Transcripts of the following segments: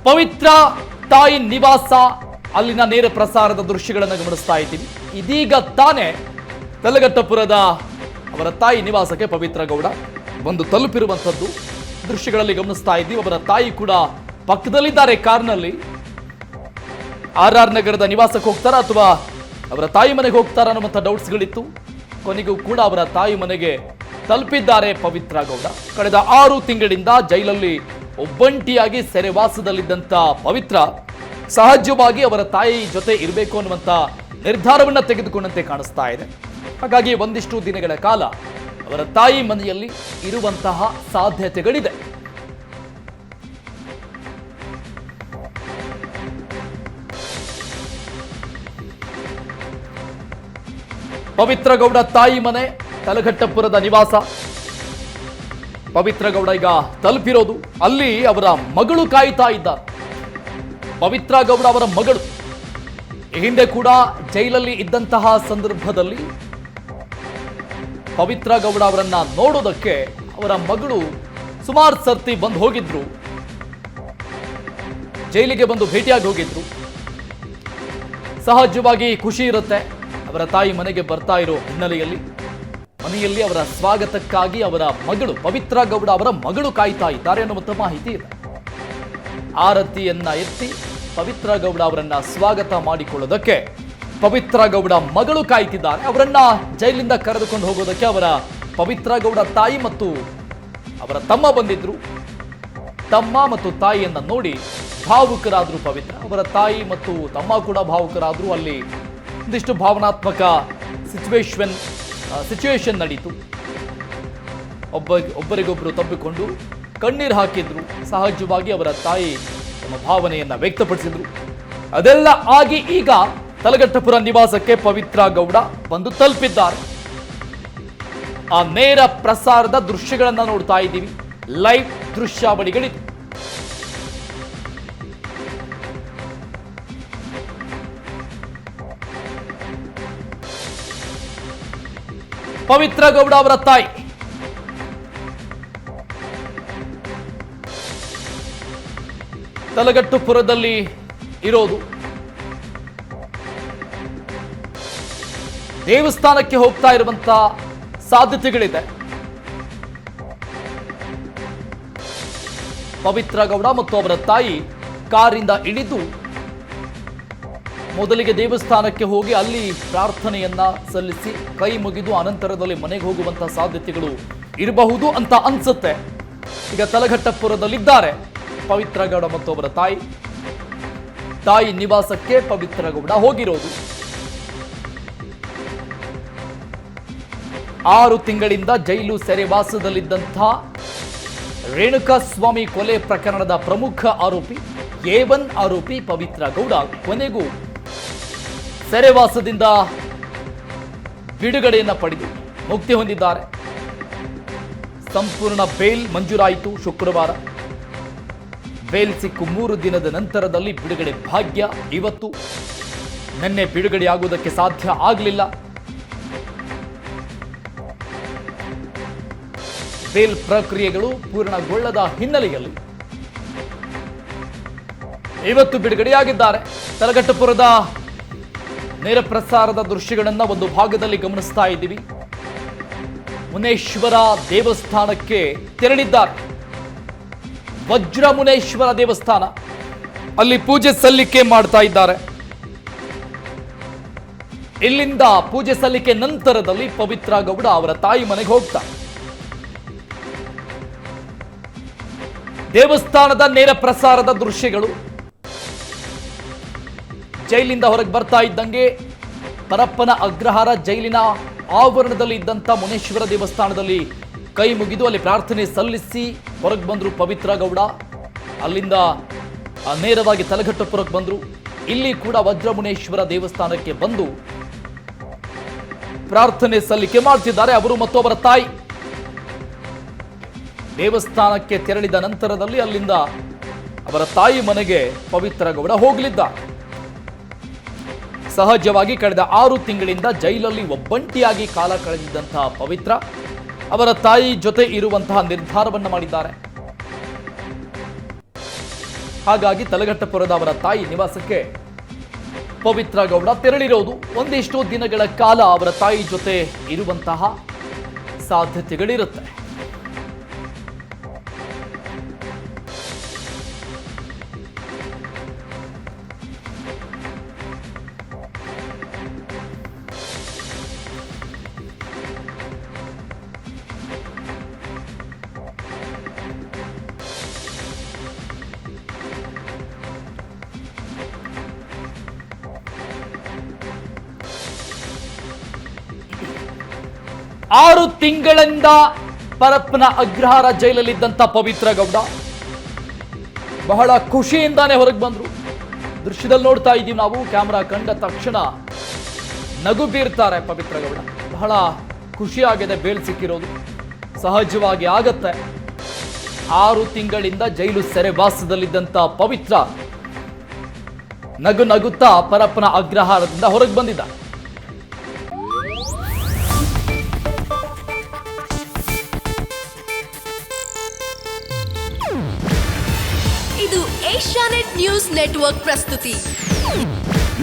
ಪವಿತ್ರ ತಾಯಿ ನಿವಾಸ ಅಲ್ಲಿನ ನೇರ ಪ್ರಸಾರದ ದೃಶ್ಯಗಳನ್ನು ಗಮನಿಸ್ತಾ ಇದ್ದೀವಿ. ಇದೀಗ ತಾನೇ ತಲಘಟ್ಟಪುರದ ಅವರ ತಾಯಿ ನಿವಾಸಕ್ಕೆ ಪವಿತ್ರ ಗೌಡ ಬಂದು ತಲುಪಿರುವಂಥದ್ದು ದೃಶ್ಯಗಳಲ್ಲಿ ಗಮನಿಸ್ತಾ ಇದ್ದೀವಿ. ಅವರ ತಾಯಿ ಕೂಡ ಪಕ್ಕದಲ್ಲಿದ್ದಾರೆ ಕಾರ್ನಲ್ಲಿ. RR ನಗರದ ನಿವಾಸಕ್ಕೆ ಹೋಗ್ತಾರಾ ಅಥವಾ ಅವರ ತಾಯಿ ಮನೆಗೆ ಹೋಗ್ತಾರಾ ಅನ್ನುವಂಥ ಡೌಟ್ಸ್ಗಳಿತ್ತು. ಕೊನೆಗೂ ಕೂಡ ಅವರ ತಾಯಿ ಮನೆಗೆ ತಲುಪಿದ್ದಾರೆ ಪವಿತ್ರ ಗೌಡ. ಕಳೆದ 6 ತಿಂಗಳಿಂದ ಜೈಲಲ್ಲಿ ಒಬ್ಬಂಟಿಯಾಗಿ ಸೆರೆವಾಸದಲ್ಲಿದ್ದಂಥ ಪವಿತ್ರ ಸಹಜವಾಗಿ ಅವರ ತಾಯಿ ಜೊತೆ ಇರಬೇಕು ಅನ್ನುವಂಥ ನಿರ್ಧಾರವನ್ನ ತೆಗೆದುಕೊಂಡಂತೆ ಕಾಣಿಸ್ತಾ ಇದೆ. ಹಾಗಾಗಿ ಒಂದಿಷ್ಟು ದಿನಗಳ ಕಾಲ ಅವರ ತಾಯಿ ಮನೆಯಲ್ಲಿ ಇರುವಂತಹ ಸಾಧ್ಯತೆಗಳಿದೆ. ಪವಿತ್ರ ಗೌಡ ತಾಯಿ ಮನೆ ತಲಘಟ್ಟಪುರದ ನಿವಾಸ. ಪವಿತ್ರ ಗೌಡ ಈಗ ತಲುಪಿರೋದು ಅಲ್ಲಿ ಅವರ ಮಗಳು ಕಾಯ್ತಾ ಇದ್ದಾರೆ. ಪವಿತ್ರ ಗೌಡ ಅವರ ಮಗಳು ಈ ಹಿಂದೆ ಕೂಡ ಜೈಲಲ್ಲಿ ಇದ್ದಂತಹ ಸಂದರ್ಭದಲ್ಲಿ ಪವಿತ್ರ ಗೌಡ ಅವರನ್ನ ನೋಡೋದಕ್ಕೆ ಅವರ ಮಗಳು ಸುಮಾರು ಸರ್ತಿ ಬಂದು ಹೋಗಿದ್ರು. ಜೈಲಿಗೆ ಬಂದು ಭೇಟಿಯಾಗಿ ಹೋಗಿದ್ರು. ಸಹಜವಾಗಿ ಖುಷಿ ಇರುತ್ತೆ. ಅವರ ತಾಯಿ ಮನೆಗೆ ಬರ್ತಾ ಇರೋ ಹಿನ್ನೆಲೆಯಲ್ಲಿ ಮನೆಯಲ್ಲಿ ಅವರ ಸ್ವಾಗತಕ್ಕಾಗಿ ಅವರ ಮಗಳು ಪವಿತ್ರ ಗೌಡ ಅವರ ಮಗಳು ಕಾಯ್ತಾ ಇದ್ದಾರೆ ಅನ್ನುವಂಥ ಮಾಹಿತಿ ಇದೆ. ಆರತಿಯನ್ನ ಎತ್ತಿ ಪವಿತ್ರ ಗೌಡ ಅವರನ್ನ ಸ್ವಾಗತ ಮಾಡಿಕೊಳ್ಳೋದಕ್ಕೆ ಪವಿತ್ರ ಗೌಡ ಮಗಳು ಕಾಯ್ತಿದ್ದಾರೆ. ಅವರನ್ನ ಜೈಲಿಂದ ಕರೆದುಕೊಂಡು ಹೋಗೋದಕ್ಕೆ ಅವರ ಪವಿತ್ರ ಗೌಡ ತಾಯಿ ಮತ್ತು ಅವರ ತಮ್ಮ ಬಂದಿದ್ರು. ತಮ್ಮ ಮತ್ತು ತಾಯಿಯನ್ನ ನೋಡಿ ಭಾವುಕರಾದ್ರು ಪವಿತ್ರ. ಅವರ ತಾಯಿ ಮತ್ತು ತಮ್ಮ ಕೂಡ ಭಾವುಕರಾದ್ರು. ಅಲ್ಲಿ ಒಂದಿಷ್ಟು ಭಾವನಾತ್ಮಕ ಸಿಚುವೇಶನ್ ನಡೀತು. ಒಬ್ಬರಿಗೊಬ್ಬರು ತಬ್ಬಿಕೊಂಡು ಕಣ್ಣೀರು ಹಾಕಿದ್ರು. ಸಹಜವಾಗಿ ಅವರ ತಾಯಿ ತಮ್ಮ ಭಾವನೆಯನ್ನ ವ್ಯಕ್ತಪಡಿಸಿದ್ರು. ಅದೆಲ್ಲ ಆಗಿ ಈಗ ತಲಘಟ್ಟಪುರ ನಿವಾಸಕ್ಕೆ ಪವಿತ್ರ ಗೌಡ ಬಂದು ತಲುಪಿದ್ದಾರೆ. ಆ ನೇರ ಪ್ರಸಾರದ ದೃಶ್ಯಗಳನ್ನ ನೋಡ್ತಾ ಇದ್ದೀವಿ. ಲೈವ್ ದೃಶ್ಯಾವಳಿಗಳಿದೆ. ಪವಿತ್ರ ಗೌಡ ಅವರ ತಾಯಿ ತಲಘಟ್ಟಪುರದಲ್ಲಿ ಇರೋದು. ದೇವಸ್ಥಾನಕ್ಕೆ ಹೋಗ್ತಾ ಇರುವಂತ ಸಾಧ್ಯತೆಗಳಿದೆ. ಪವಿತ್ರ ಗೌಡ ಮತ್ತು ಅವರ ತಾಯಿ ಕಾರಿಂದ ಇಳಿದು ಮೊದಲಿಗೆ ದೇವಸ್ಥಾನಕ್ಕೆ ಹೋಗಿ ಅಲ್ಲಿ ಪ್ರಾರ್ಥನೆಯನ್ನ ಸಲ್ಲಿಸಿ ಕೈ ಮುಗಿದು ಅನಂತರದಲ್ಲಿ ಮನೆಗೆ ಹೋಗುವಂತಹ ಸಾಧ್ಯತೆಗಳು ಇರಬಹುದು ಅಂತ ಅನ್ಸುತ್ತೆ. ಈಗ ತಲಘಟ್ಟಪುರದಲ್ಲಿದ್ದಾರೆ ಪವಿತ್ರ ಗೌಡ ಮತ್ತು ಅವರ ತಾಯಿ ನಿವಾಸಕ್ಕೆ ಪವಿತ್ರ ಗೌಡ ಹೋಗಿರೋದು. 6 ತಿಂಗಳಿಂದ ಜೈಲು ಸೆರೆವಾಸದಲ್ಲಿದ್ದಂಥ ರೇಣುಕಾಸ್ವಾಮಿ ಕೊಲೆ ಪ್ರಕರಣದ ಪ್ರಮುಖ ಆರೋಪಿ A1 ಆರೋಪಿ ಪವಿತ್ರ ಗೌಡ ಕೊನೆಗೂ ಸೆರೆವಾಸದಿಂದ ಬಿಡುಗಡೆಯನ್ನ ಪಡೆದು ಮುಕ್ತಿ ಹೊಂದಿದ್ದಾರೆ. ಸಂಪೂರ್ಣ ಬೇಲ್ ಮಂಜೂರಾಯಿತು ಶುಕ್ರವಾರ. ಬೇಲ್ ಸಿಕ್ಕು 3 ದಿನದ ನಂತರದಲ್ಲಿ ಬಿಡುಗಡೆ ಭಾಗ್ಯ ಇವತ್ತು. ನಿನ್ನೆ ಬಿಡುಗಡೆಯಾಗುವುದಕ್ಕೆ ಸಾಧ್ಯ ಆಗಲಿಲ್ಲ. ಬೇಲ್ ಪ್ರಕ್ರಿಯೆಗಳು ಪೂರ್ಣಗೊಳ್ಳದ ಹಿನ್ನೆಲೆಯಲ್ಲಿ ಇವತ್ತು ಬಿಡುಗಡೆಯಾಗಿದ್ದಾರೆ. ತಲಘಟ್ಟಪುರದ ನೇರ ಪ್ರಸಾರದ ದೃಶ್ಯಗಳನ್ನ ಒಂದು ಭಾಗದಲ್ಲಿ ಗಮನಿಸ್ತಾ ಇದ್ದೀವಿ. ಮುನೇಶ್ವರ ದೇವಸ್ಥಾನಕ್ಕೆ ತೆರಳಿದ್ದಾರೆ. ವಜ್ರ ಮುನೇಶ್ವರ ದೇವಸ್ಥಾನ ಅಲ್ಲಿ ಪೂಜೆ ಸಲ್ಲಿಕೆ ಮಾಡ್ತಾ ಇದ್ದಾರೆ. ಇಲ್ಲಿಂದ ಪೂಜೆ ಸಲ್ಲಿಕೆ ನಂತರದಲ್ಲಿ ಪವಿತ್ರ ಗೌಡ ಅವರ ತಾಯಿ ಮನೆಗೆ ಹೋಗ್ತಾರೆ. ದೇವಸ್ಥಾನದ ನೇರ ಪ್ರಸಾರದ ದೃಶ್ಯಗಳು. ಜೈಲಿಂದ ಹೊರಗೆ ಬರ್ತಾ ಇದ್ದಂಗೆ ಪರಪ್ಪನ ಅಗ್ರಹಾರ ಜೈಲಿನ ಆವರಣದಲ್ಲಿ ಇದ್ದಂಥ ಮುನೇಶ್ವರ ದೇವಸ್ಥಾನದಲ್ಲಿ ಕೈ ಮುಗಿದು ಅಲ್ಲಿ ಪ್ರಾರ್ಥನೆ ಸಲ್ಲಿಸಿ ಹೊರಗೆ ಬಂದರು ಪವಿತ್ರ ಗೌಡ. ಅಲ್ಲಿಂದ ನೇರವಾಗಿ ತಲಘಟ್ಟಪುರಕ್ಕೆ ಬಂದರು. ಇಲ್ಲಿ ಕೂಡ ವಜ್ರಮುನೇಶ್ವರ ದೇವಸ್ಥಾನಕ್ಕೆ ಬಂದು ಪ್ರಾರ್ಥನೆ ಸಲ್ಲಿಕೆ ಮಾಡ್ತಿದ್ದಾರೆ ಅವರು ಮತ್ತು ಅವರ ತಾಯಿ. ದೇವಸ್ಥಾನಕ್ಕೆ ತೆರಳಿದ ನಂತರದಲ್ಲಿ ಅಲ್ಲಿಂದ ಅವರ ತಾಯಿ ಮನೆಗೆ ಪವಿತ್ರ ಗೌಡ ಹೋಗಲಿದ್ದ. ಸಹಜವಾಗಿ ಕಳೆದ 6 ತಿಂಗಳಿಂದ ಜೈಲಲ್ಲಿ ಒಬ್ಬಂಟಿಯಾಗಿ ಕಾಲ ಕಳೆದಿದ್ದಂತಹ ಪವಿತ್ರ ಅವರ ತಾಯಿ ಜೊತೆ ಇರುವಂತಹ ನಿರ್ಧಾರವನ್ನು ಮಾಡಿದ್ದಾರೆ. ಹಾಗಾಗಿ ತಲಘಟ್ಟಪುರದ ಅವರ ತಾಯಿ ನಿವಾಸಕ್ಕೆ ಪವಿತ್ರ ಗೌಡ ತೆರಳಿರೋದು. ಒಂದಿಷ್ಟು ದಿನಗಳ ಕಾಲ ಅವರ ತಾಯಿ ಜೊತೆ ಇರುವಂತಹ ಸಾಧ್ಯತೆಗಳಿರುತ್ತೆ. ಆರು ತಿಂಗಳಿಂದ ಪರಪ್ಪನ ಅಗ್ರಹಾರ ಜೈಲಲ್ಲಿದ್ದಂಥ ಪವಿತ್ರ ಗೌಡ ಬಹಳ ಖುಷಿಯಿಂದಾನೇ ಹೊರಗೆ ಬಂದ್ರು. ದೃಶ್ಯದಲ್ಲಿ ನೋಡ್ತಾ ಇದ್ದೀವಿ ನಾವು. ಕ್ಯಾಮ್ರಾ ಕಂಡ ತಕ್ಷಣ ನಗು ಬೀರ್ತಾರೆ ಪವಿತ್ರ ಗೌಡ. ಬಹಳ ಖುಷಿಯಾಗಿದೆ ಬೇಲ್ ಸಿಕ್ಕಿರೋದು. ಸಹಜವಾಗಿ ಆಗತ್ತೆ. 6 ತಿಂಗಳಿಂದ ಜೈಲು ಸೆರೆವಾಸದಲ್ಲಿದ್ದಂಥ ಪವಿತ್ರ ನಗು ನಗುತ್ತಾ ಪರಪ್ಪನ ಅಗ್ರಹಾರದಿಂದ ಹೊರಗೆ ಬಂದಿದ್ದಾರೆ. ಇದು ಏಷ್ಯಾನೆಟ್ ನ್ಯೂಸ್ ನೆಟ್ವರ್ಕ್ ಪ್ರಸ್ತುತಿ.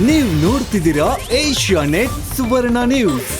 ನೀವು ನೋಡ್ತಿದ್ದೀರಾ ಏಷ್ಯಾನೆಟ್ ಸುವರ್ಣ ನ್ಯೂಸ್.